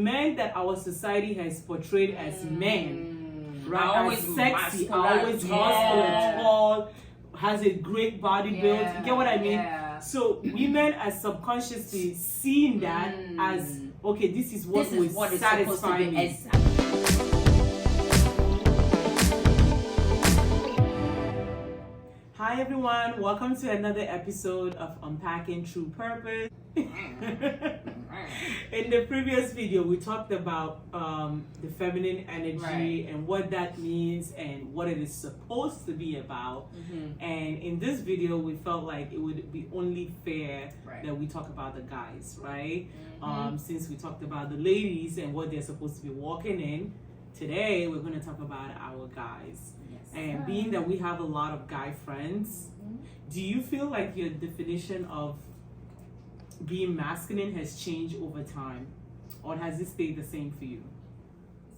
men that our society has portrayed as men, right, always are sexy, muscular, are always muscular, tall, has a great body build. You get what I mean? Yeah. So women are subconsciously seeing that as, okay, this is what will satisfy me. Exactly. Hi everyone, welcome to another episode of Unpacking True Purpose. In the previous video, we talked about the feminine energy and what that means and what it is supposed to be about. And in this video, we felt like it would be only fair that we talk about the guys, right? Since we talked about the ladies and what they're supposed to be walking in, today we're going to talk about our guys. And being that we have a lot of guy friends, do you feel like your definition of being masculine has changed over time, or has it stayed the same for you?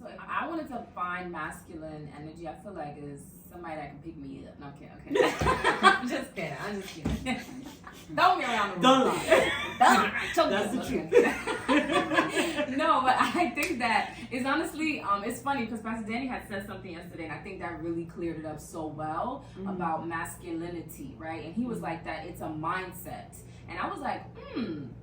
So if I wanted to find masculine energy, I feel like it's somebody that can pick me up. No, okay. I'm just kidding. Throw me around the room. Don't lie. That's the truth. No, but I think that it's honestly, it's funny because Pastor Danny had said something yesterday, and I think that really cleared it up so well about masculinity, right? And he was like that it's a mindset. And I was like,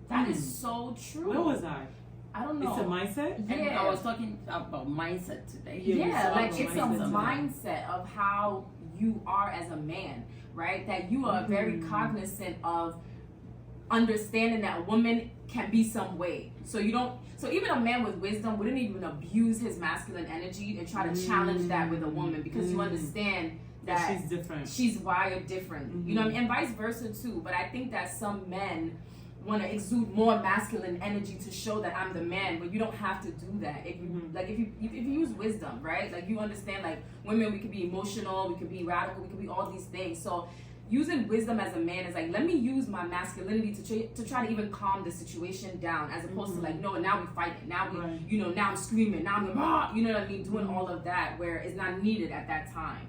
that is so true. Where was I? I don't know. It's a mindset? Yeah. And I was talking about mindset today. Yeah, like it's a mindset of how you are as a man, right? That you are very cognizant of understanding that a woman can be some way. So even a man with wisdom wouldn't even abuse his masculine energy and try to challenge that with a woman, because you understand that she's different. She's wired different. You know what I mean? And vice versa too. But I think that some men want to exude more masculine energy to show that I'm the man, but you don't have to do that. If you if you use wisdom, right? Like you understand, like women, we could be emotional, we could be radical, we could be all these things. So using wisdom as a man is like, let me use my masculinity to try to even calm the situation down, as opposed to like, no, now we fighting, now we, now I'm screaming, now I'm, you know what I mean, doing all of that where it's not needed at that time.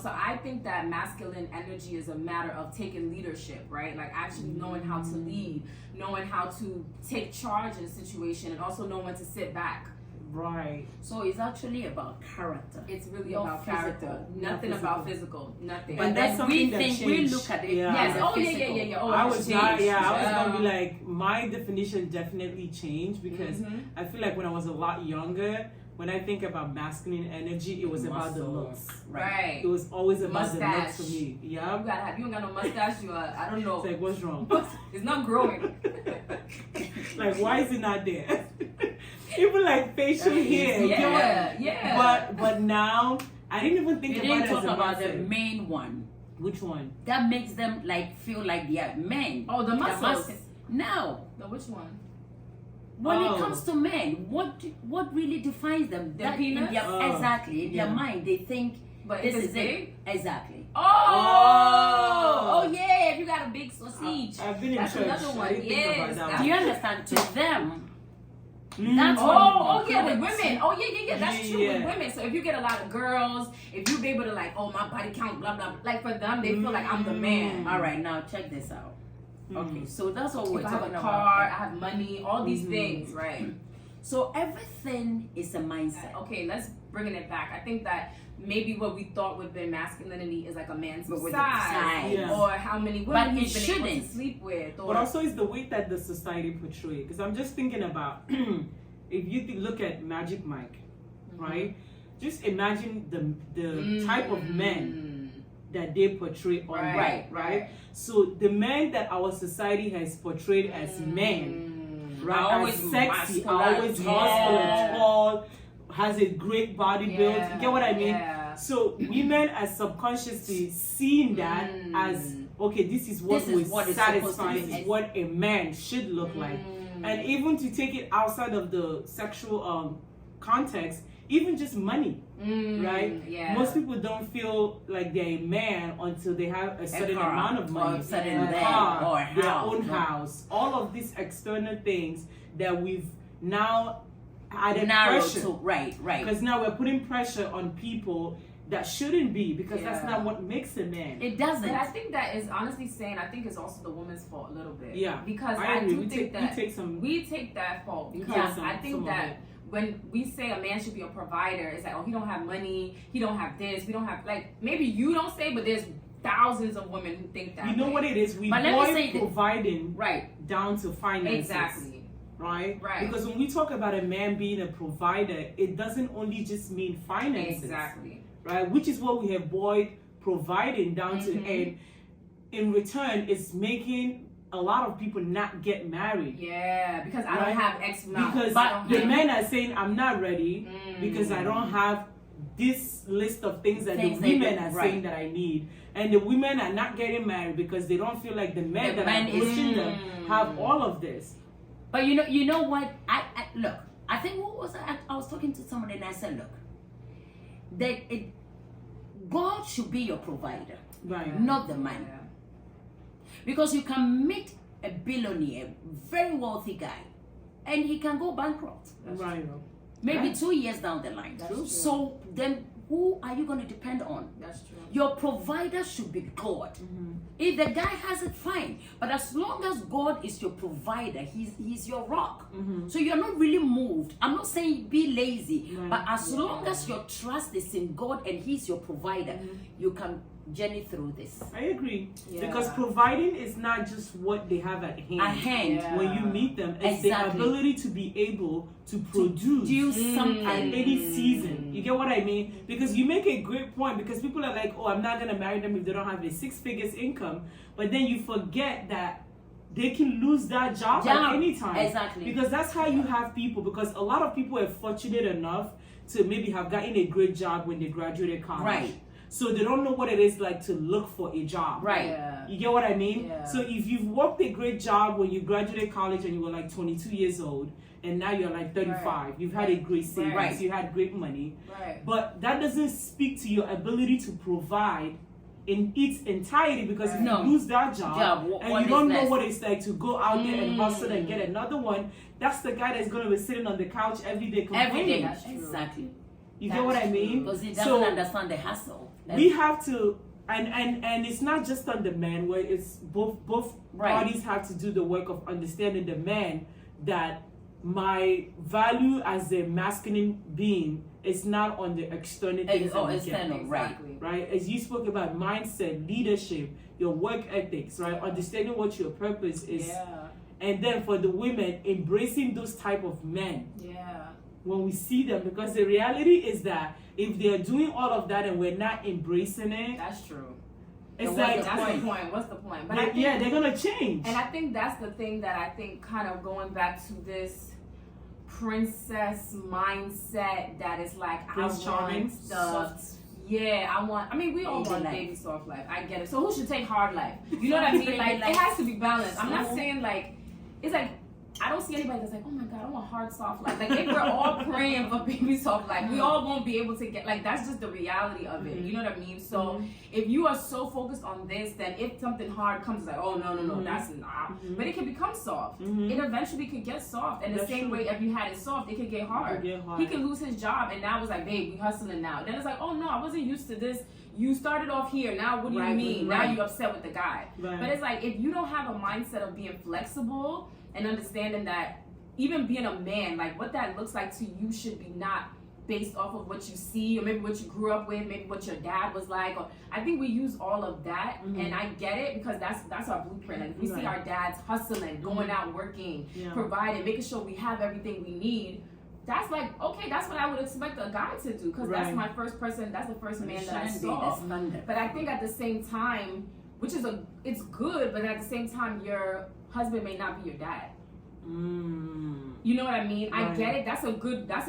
So I think that masculine energy is a matter of taking leadership, right? Like actually knowing how to lead, knowing how to take charge in a situation, and also know when to sit back. Right. So it's actually about character. It's really about character. Nothing about physical. Nothing. But that's something that changed. We look at it. Yes. Yeah. Oh yeah. Oh, I was gonna be like, my definition definitely changed, because I feel like when I was a lot younger, when I think about masculine energy, it was about the looks. Right. It was always about the looks for me. Yeah. You don't got no mustache. You are, I don't know. It's like, what's wrong? It's not growing. Like, why is it not there? Even like facial hair. Yeah. But now I didn't even think about it as about the main one. Which one? That makes them like feel like they are men. Oh, the muscles. No. The which one? When it comes to men, what really defines them? Their penis? Exactly. In their mind, they think, but this is big? it. Exactly. Oh yeah, if you got a big sausage. I've been in that's church. another one. Yes. Do you understand? To them, that's with women. Oh yeah. That's true with women. So if you get a lot of girls, if you be able to like, oh, my body count, blah blah. Like for them, they feel like I'm the man. All right, now check this out. Okay, so that's what we're talking about. I have a car, I have money, all these things, right? So everything is a mindset. Okay, let's bring it back. I think that maybe what we thought would be masculinity is like a man's size, or how many women he's been able to sleep with. But also it's the way that the society portrays. Because I'm just thinking about, if you look at Magic Mike, right? Just imagine the type of men that they portray on right? So the men that our society has portrayed as men, right, are sexy, are always muscular, tall, has a great body build. You get what I mean? So women are subconsciously seeing that as, okay, this is what satisfies what a man should look like. And even to take it outside of the sexual context, even just money, right? Yeah. Most people don't feel like they're a man until they have a certain amount of money, a car, or their own house. All of these external things that we've now added pressure. Right. Because now we're putting pressure on people that shouldn't be, because that's not what makes a man. It doesn't. But I think that is honestly saying, I think it's also the woman's fault a little bit. Yeah. Because I do agree. think that we take that fault, take because some- I think that when we say a man should be a provider, it's like, oh, he don't have money, he don't have this, we don't have, like, maybe you don't say, but there's thousands of women who think that. You know what it is? We But let me boil say providing right. down to finances. Exactly. Right? Right. Because when we talk about a man being a provider, it doesn't only just mean finances. Exactly. Right? Which is what we have boiled providing down to, and in return, it's making a lot of people not get married. Yeah, because I Right? don't have X amount. Because the men are saying, I'm not ready because I don't have this list of things that the women are saying that I need. And the women are not getting married because they don't feel like the men that are pushing them have all of this. But you know what? I look. I think I was talking to somebody and I said, look, God should be your provider, Right. not the man. Yeah. Because you can meet a billionaire, very wealthy guy, and he can go bankrupt. Right. Maybe 2 years down the line. That's true. So then who are you going to depend on? That's true. Your provider should be God. If the guy has it, fine. But as long as God is your provider, he's your rock. So you're not really moved. I'm not saying be lazy, but as long as your trust is in God and he's your provider, you can journey through this. I agree. Yeah. Because providing is not just what they have at hand. Yeah. When you meet them, it's the ability to be able to produce Do something. at any season. You get what I mean? Because you make a great point, because people are like, oh, I'm not going to marry them if they don't have a 6 figures income. But then you forget that they can lose that job at any time. Exactly. Because that's how you have people. Because a lot of people are fortunate enough to maybe have gotten a great job when they graduated college. Right. So they don't know what it is like to look for a job. Right. Yeah. You get what I mean? Yeah. So if you've worked a great job when you graduated college and you were like 22 years old, and now you're like 35, Right. you've had a great savings, Right. you had great money, Right. but that doesn't speak to your ability to provide in its entirety, because if No. you lose that job what and you is don't know next? what it's like to go out there and hustle and get another one, that's the guy that's going to be sitting on the couch every day complaining. Every day. That's true. Exactly. You get what I mean? Because he doesn't So understand the hassle. we have to, and it's not just on the man, where it's both Right. parties have to do the work of understanding the man that my value as a masculine being is not on the external things that we get. External, right. Exactly. Right? As you spoke about mindset, leadership, your work ethics, right? Understanding what your purpose is. Yeah. And then for the women, embracing those type of men Yeah. when we see them, because the reality is that if they're doing all of that and we're not embracing it, That's true. it's what's like, the That's point? the point. What's the point? But they- I think, yeah, they're gonna change. and I think that's the thing that I think kind of going back to this princess mindset that is like, Prince I Charming, want the I mean, we all Baby want life. baby soft life. I get it. So who should take hard life? You know what I mean? Like, it has to be balanced. I'm not saying like, it's like, I don't see anybody that's like, oh my God, I want hard soft life. Like, if we're all praying for baby soft life, we all won't be able to get, like, that's just the reality of it. You know what I mean? So if you are so focused on this, then if something hard comes, it's like, oh no, that's not. But it can become soft. It eventually could get soft. And the That's same true. way if you had it soft, it could get hard. It could get hard. He can lose his job, and now it's like, babe, we hustling now. Then it's like, oh no, I wasn't used to this. You started off here. Now what do you mean? Now you're upset with the guy. Right. But it's like, if you don't have a mindset of being flexible and understanding that even being a man, like what that looks like to you should be not based off of what you see or maybe what you grew up with, maybe what your dad was like. Or I think we use all of that, and I get it because that's our blueprint. Like, we see our dads hustling, going out working, providing, making sure we have everything we need. That's like, okay, that's what I would expect a guy to do, because that's my first person, that's the first man that I saw. But I think at the same time, which is it's good, but at the same time, your husband may not be your dad. You know what I mean? I get it. That's a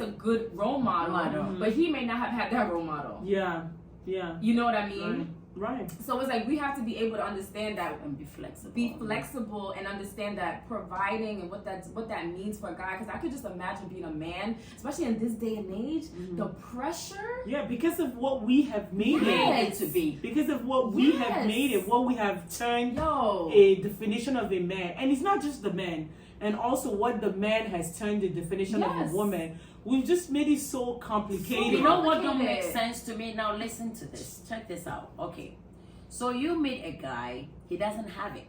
good role model, but he may not have had that role model. Yeah. You know what I mean? Right. So it's like we have to be able to understand that And be flexible. be flexible and understand that providing and what that means for a guy. Because I could just imagine being a man, especially in this day and age, the pressure. Yeah, because of what we have made it to be. Because of what we have made it, what we have turned Yo. a definition of a man. And it's not just the men. and also what the man has turned the definition of a woman. We've just made it so complicated. You know what don't make sense to me? Now listen to this. Check this out. Okay. So you meet a guy, he doesn't have it.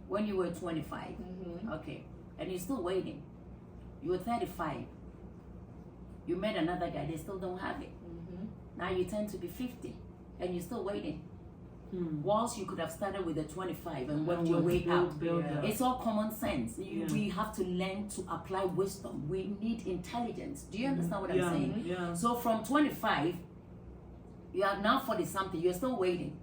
When you were 25. Okay. And you're still waiting. You were 35. You met another guy, they still don't have it. Now you tend to be 50 and you're still waiting. Whilst you could have started with a 25 and worked your way out. It's all common sense. We have to learn to apply wisdom. We need intelligence. Do you understand what I'm saying? So from 25, you are now 40 something, you're still waiting.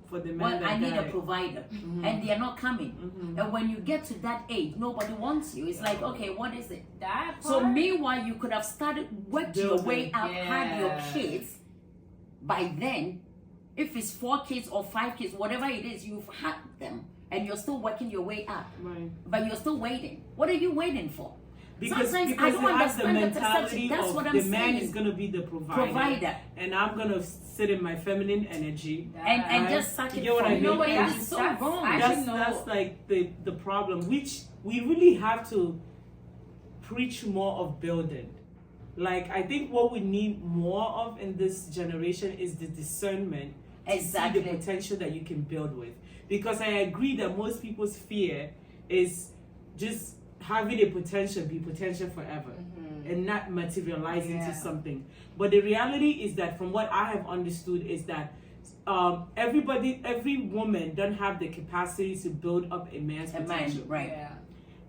For the well, I need a provider, and they are not coming. And when you get to that age, nobody wants you. It's like, okay, what is it? That part? So meanwhile, you could have started, worked your way out, had your kids. By then, if it's 4 kids or 5 kids, whatever it is, you've had them, and you're still working your way up. But you're still waiting. What are you waiting for? Because I don't understand the mentality that's of what I'm the saying. man is going to be the provider, and I'm going to sit in my feminine energy and just suck it for you know what? That's so wrong. That's like the problem, which we really have to preach more of building. Like, I think what we need more of in this generation is the discernment to see the potential that you can build with. Because I agree that most people's fear is just having a potential be potential forever and not materialize into something. But the reality is that from what I have understood is that every woman don't have the capacity to build up a man's potential.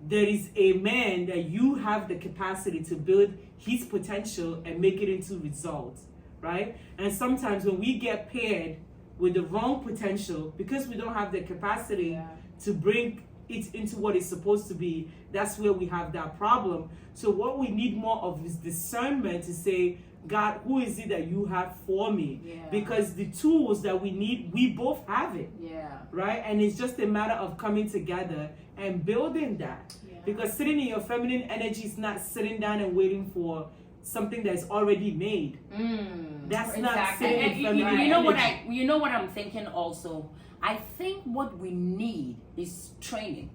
There is a man that you have the capacity to build his potential and make it into results, right? And sometimes when we get paired with the wrong potential, because we don't have the capacity to bring it into what it's supposed to be, that's where we have that problem. So what we need more of is discernment to say, God, who is it that you have for me? Because the tools that we need, we both have it. Right? And it's just a matter of coming together and building that. Because sitting in your feminine energy is not sitting down and waiting for something that's already made. That's not sitting in feminine energy. You know what I'm thinking also? I think what we need is training.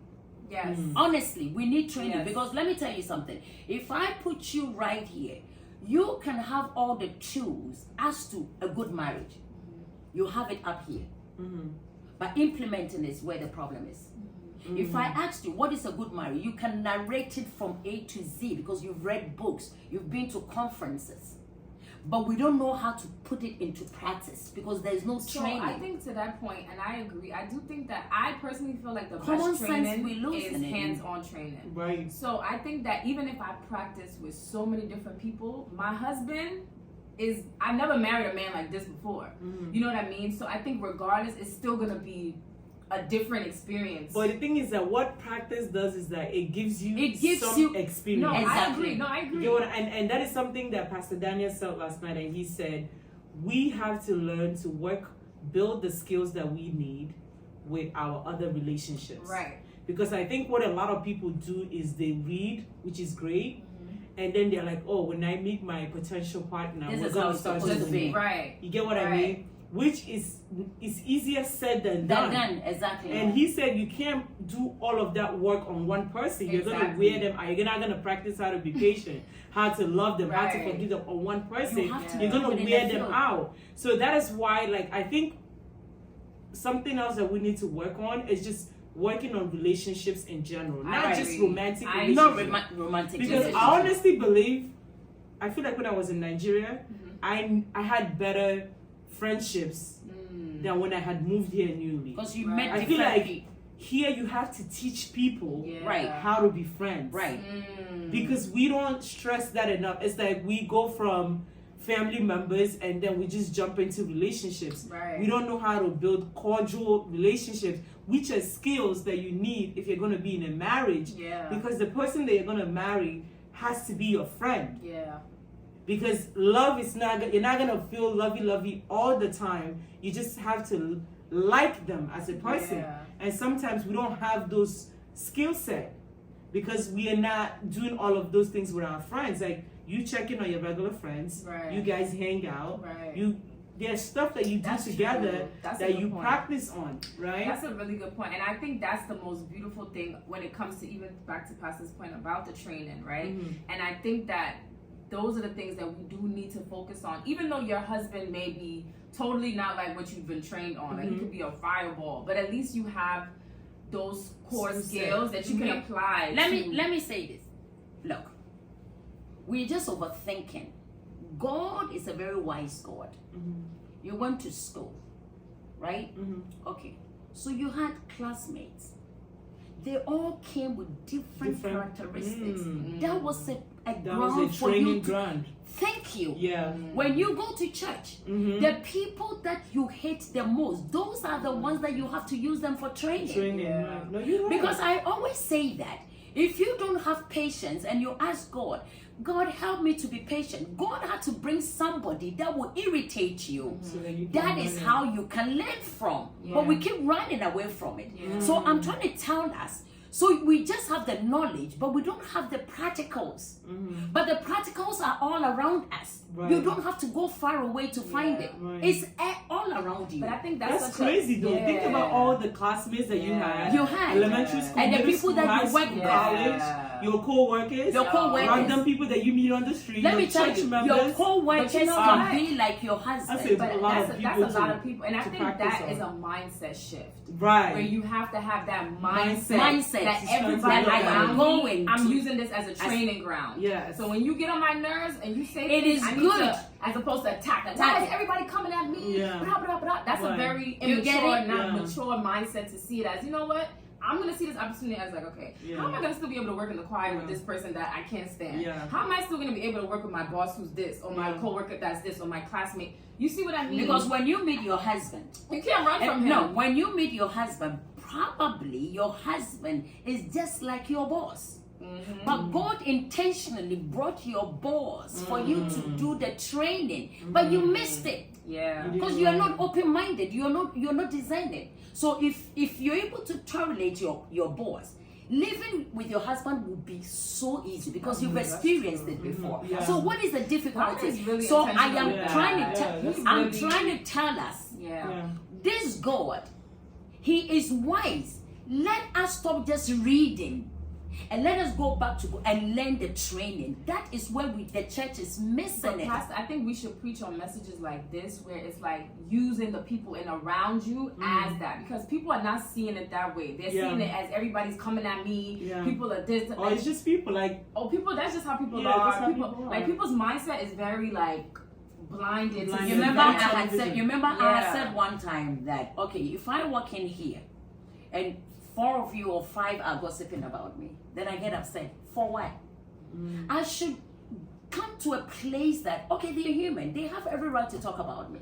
Honestly, we need training because let me tell you something. If I put you right here, you can have all the tools as to a good marriage. You have it up here. But implementing is where the problem is. If I asked you what is a good marriage, you can narrate it from A to Z because you've read books, you've been to conferences. But we don't know how to put it into practice because there's no training. So I think to that point, and I agree, I do think that I personally feel like the common best sense training is hands-on training. Right. So I think that even if I practice with so many different people, my husband is, I've never married a man like this before. You know what I mean? So I think regardless, it's still going to be a different experience. But the thing is that what practice does is that it gives you some experience. No, I agree. And that is something that Pastor Daniel said last night, and he said we have to learn to build the skills that we need with our other relationships. Right. Because I think what a lot of people do is they read, which is great, and then they're like, oh, when I meet my potential partner, we're going to start doing. Right. You get what I mean? Which is easier said than done. Exactly. And he said you can't do all of that work on one person. You're going to wear them out. You're not going to practice how to be patient, how to love them, how to forgive them on one person. You're going to wear them out. So that is why, like, I think something else that we need to work on is just working on relationships in general, not just romantic relationships. Not romantic because I honestly believe, I feel like when I was in Nigeria, I had better friendships than when I had moved here newly. Because you met I feel like here you have to teach people how to be friends. Because we don't stress that enough. It's like we go from family members and then we just jump into relationships. We don't know how to build cordial relationships, which are skills that you need if you're going to be in a marriage. Because the person that you're going to marry has to be your friend. Because love is not, you're not going to feel lovey all the time. You just have to like them as a person. And sometimes we don't have those skill set because we are not doing all of those things with our friends. Like, you check in on your regular friends. You guys hang out. there's stuff that you do That's together true. That's a that good you point. practice on, right? That's a really good point, and I think that's the most beautiful thing when it comes to even back to Pastor's point about the training, right? And I think that those are the things that we do need to focus on, even though your husband may be totally not like what you've been trained on. Like he could be a fireball, but at least you have those core skills that you can apply. Let me say this. Look, we're just overthinking. God is a very wise God. You went to school, right? Okay. So you had classmates. They all came with different characteristics. That was a ground for you to... Thank you. Yeah. When you go to church, the people that you hate the most, those are the ones that you have to use them for training. Yeah. No, you're right. Because I always say that if you don't have patience and you ask God, God help me to be patient, God had to bring somebody that will irritate you. So that you can That is how you can learn from. But we keep running away from it. So I'm trying to tell us, so we just have the knowledge, but we don't have the practicals. But the practicals are all around us. Right. You don't have to go far away to find it. Right. It's all around you. But I think that's crazy though. Think about all the classmates that you had. Elementary school, and the middle people school, that high you work school, with. college, your co-workers, random people that you meet on the street, Let your me tell church you, members. your co-workers But you know can what? be like your husband. That's But a lot of that's people a lot to- of people, and I to think practice that is a on. mindset shift. Right. Where you have to have that mindset Mindset. that Just everybody that I am around going me, I'm to- using this as a training ground. Yes. So when you get on my nerves and you say It things, is I need good. to, as opposed to attack. Why is everybody coming at me? Yeah. Blah, blah, blah. That's a Right. very You get immature, it? not mature mindset to see it as, you know what? I'm going to see this opportunity as like, okay, how am I going to still be able to work in the choir with this person that I can't stand? Yeah. How am I still going to be able to work with my boss who's this, or my coworker that's this, or my classmate? You see what I mean? Because when you meet your husband, you can't run from him. no, when you meet your husband, probably your husband is just like your boss. But God intentionally brought your boss for you to do the training, but you missed it. Yeah. Because you are not open-minded, you're not designing. So if you're able to tolerate your boss, living with your husband will be so easy because you've experienced it before. Yeah. So what is the God difficulty? is really So I intentional am with that. trying to I'm really- trying to tell us, Yeah. this God, He is wise. Let us stop just reading and let us go back to and learn the training. That is where the church is missing But it. Pastor, I think we should preach on messages like this where it's like using the people in around you as that, because people are not seeing it that way. They're seeing it as everybody's coming at me. People are this. Or it's just people like people. That's just how people that's are. how People people are. like people's mindset is very like blinded. Blinded. You remember Yeah. I had said. You remember I Yeah. had said one time that okay, if I walk in here, and 4 of you or 5 are gossiping about me, then I get upset. For what? I should come to a place that okay, they're human. They have every right to talk about me.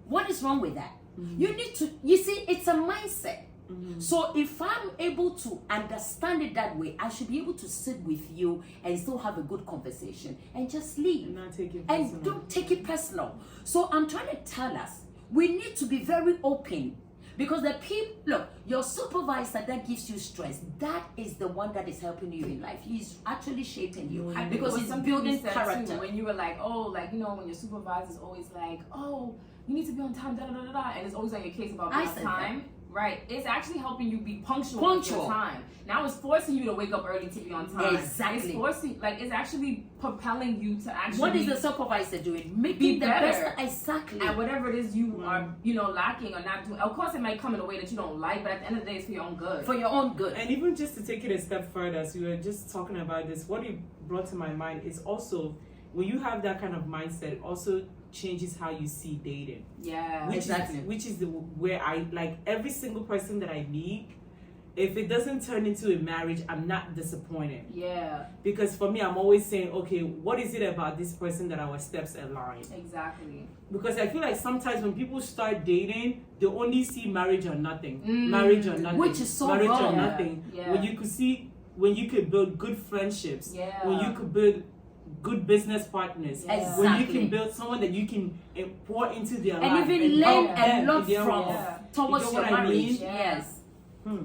What is wrong with that? You need to. You see, it's a mindset. So if I'm able to understand it that way, I should be able to sit with you and still have a good conversation and just leave. and not take it And personal. don't take it personal. So I'm trying to tell us, we need to be very open. Because the people, look, your supervisor that gives you stress, that is the one that is helping you in life. He's actually shaping you I think because it was he's something building you said character. too, when you were like, oh, like, you know, when your supervisor's always like, oh, you need to be on time, da da da da, da, and it's always on your case about being I on said time. Right. It's actually helping you be punctual with your time. Now it's forcing you to wake up early to be on time. Exactly. It's forcing, like, it's actually propelling you to actually. What is the supervisor doing? Making be the better. best. Exactly. And whatever it is you are, you know, lacking or not doing. Of course, it might come in a way that you don't like, but at the end of the day, it's for your own good. For your own good. And even just to take it a step further, so we were just talking about this, what it brought to my mind is also when you have that kind of mindset, it also changes how you see dating. Yeah. Which is where I like every single person that I meet, if it doesn't turn into a marriage, I'm not disappointed. Yeah. Because for me, I'm always saying, okay, what is it about this person that our steps align? Exactly. Because I feel like sometimes when people start dating, they only see marriage or nothing. Marriage or nothing. Which is so marriage wrong. or nothing. Yeah. When you could build good friendships. Yeah. When you could build good business partners. Yeah. When you Exactly. can build someone that you can pour into their life. And even learn help a them lot in their from life. towards You know your what I marriage. mean? Yes.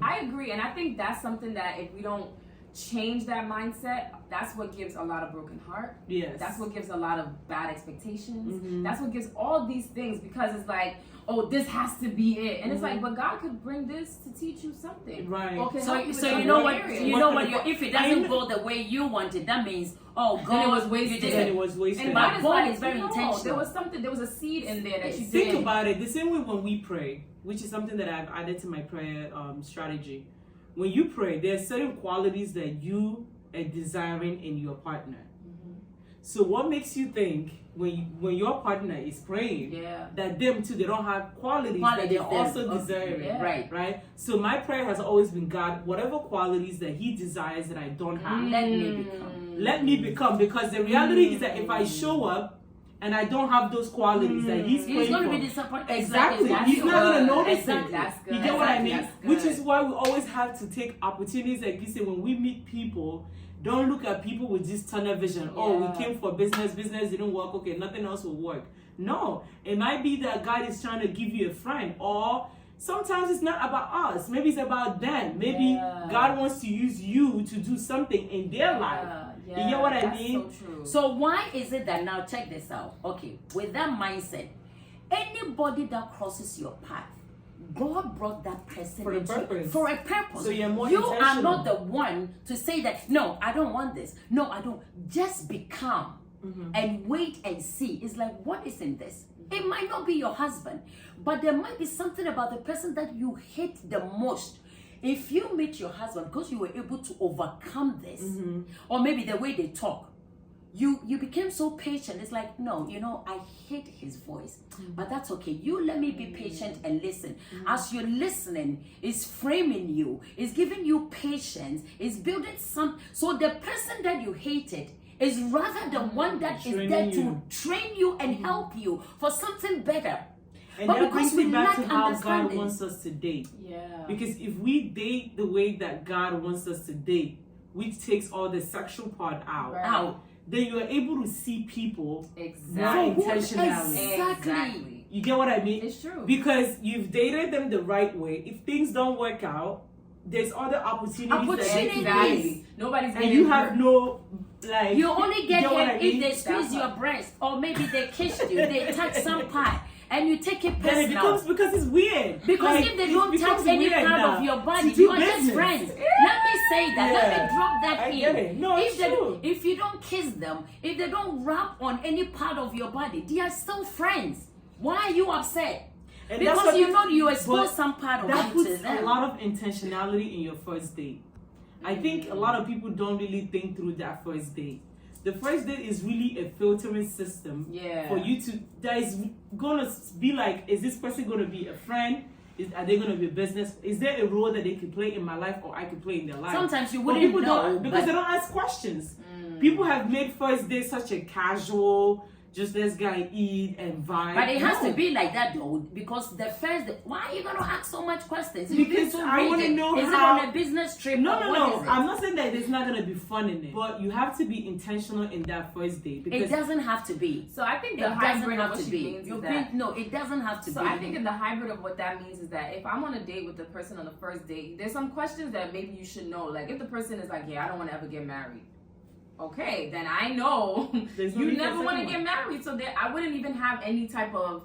I agree, and I think that's something that if we don't change that mindset, that's what gives a lot of broken heart. Yes. That's what gives a lot of bad expectations. That's what gives all these things, because it's like, oh, this has to be it. And it's like, but God could bring this to teach you something. Right. Okay, So you know what? You know what? If it doesn't go the way you want it, that means God, then it was wasted. Then it was wasted. And But God like, is very no, intentional. there was something. There was a seed in there that you Think did. about it. The same way when we pray, which is something that I've added to my prayer strategy. When you pray, there are certain qualities that you are desiring in your partner. So what makes you think when your partner is praying that them too, they don't have qualities that they're also desiring? Right. So my prayer has always been, God, whatever qualities that He desires that I don't have, let me become. Because the reality is that if I show up and I don't have those qualities that He's praying going to for, be disappointed. exactly, He's not going to notice Exactly. it. You get what I mean? Which is why we always have to take opportunities like this. When we meet people, don't look at people with this tunnel vision. Oh, we came for business didn't work. Okay, nothing else will work. No, it might be that God is trying to give you a friend, or sometimes it's not about us. Maybe it's about them. Maybe God wants to use you to do something in their life. You get what I mean? So true. So why is it that, now check this out. Okay, with that mindset, anybody that crosses your path, God brought that person For a purpose. For a purpose. So you're more You are intentional. not the one to say that, no, I don't want this. No, I don't. Just be calm and wait and see. It's like, what is in this? It might not be your husband, but there might be something about the person that you hate the most. If you meet your husband because you were able to overcome this, or maybe the way they talk, you became so patient. It's like, no, I hate his voice, but that's okay. You let me be patient and listen. As you're listening, it's framing you, it's giving you patience, it's building some. So the person that you hated is rather the one that is there to train you and help you for something better. And But that because brings me we back lack to how God understanding. wants us to date. Yeah. Because if we date the way that God wants us to date, which takes all the sexual part out, then you are able to see people more intentionally. Exactly. You get what I mean? It's true. Because you've dated them the right way. If things don't work out, there's other opportunities. Exactly. Nobody's and you have no, like, you only get what him I mean? if they squeeze your breast, or maybe they kissed you, they touch some part, and you take it Then it personal. becomes, because it's weird. Because Like, if they it don't becomes touch any weird part now of your to body, do you are just business. friends. Let me say that. Let me drop that I in. get it. No, it's true. If you don't kiss them, if they don't rub on any part of your body, they are still friends. Why are you upset? And Because that's what you expose but some part of that you to puts a them. lot of intentionality in your first date. I think a lot of people don't really think through that first date. The first date is really a filtering system for you to, that is gonna be like, is this person gonna be a friend? Are they gonna be a business? Is there a role that they can play in my life or I can play in their life? Sometimes you But wouldn't people know, don't, because they don't ask questions. People have made first date such a casual, just let's go and eat and vibe. But it has to be like that though, because the first, why are you going to ask so much questions? Because I want to know is how. it on a business trip? No. What is it? I'm not saying that there's not going to be fun in it, but you have to be intentional in that first date. Because It doesn't have to be. So I think It the doesn't hybrid of have what to she be. means is that. No, it doesn't have to be. So I think in the hybrid of what that means is that if I'm on a date with the person on the first date, there's some questions that maybe you should know. Like if the person is like, yeah, I don't want to ever get married. Okay, then I know you never want to get married. So I wouldn't even have any type of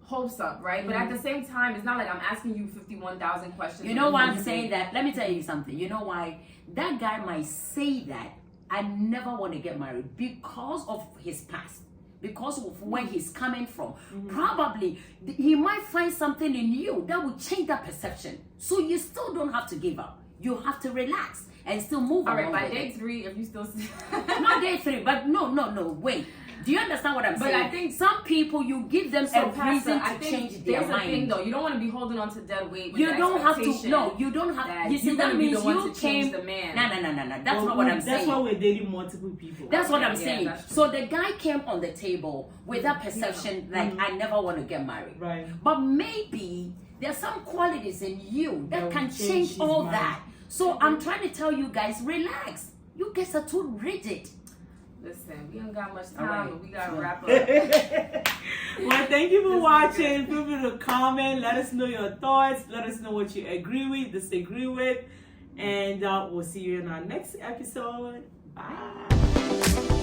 hopes up, right? But at the same time, it's not like I'm asking you 51,000 questions. You know why I'm saying that? Let me tell you something. You know why? That guy might say that I never want to get married because of his past. Because of where he's coming from. Probably he might find something in you that will change that perception. So you still don't have to give up. You have to relax and still move on. All right, by day 3, if you still see. Not day 3, but no, wait. Do you understand what I'm saying? But I think some people, you give them a reason to change their there's a thing mind. though. You don't want to be holding on to dead weight. With You the don't have to. expectation No, you don't have. that You see, you're that gonna be means the one you to came. change the man. No. That's not what I'm saying. That's why we're dating multiple people. That's what I'm Yeah, saying. that's true. So the guy came on the table with that perception, like I never want to get married. Right. But maybe there's some qualities in you that That can will change change his all mind. that. So I'm trying to tell you guys, relax. You guys are too rigid. Listen, we don't got much All time, right. but we gotta Yeah. wrap up. Well, thank you for watching. Feel free to comment. Let us know your thoughts. Let us know what you agree with, disagree with. And we'll see you in our next episode. Bye.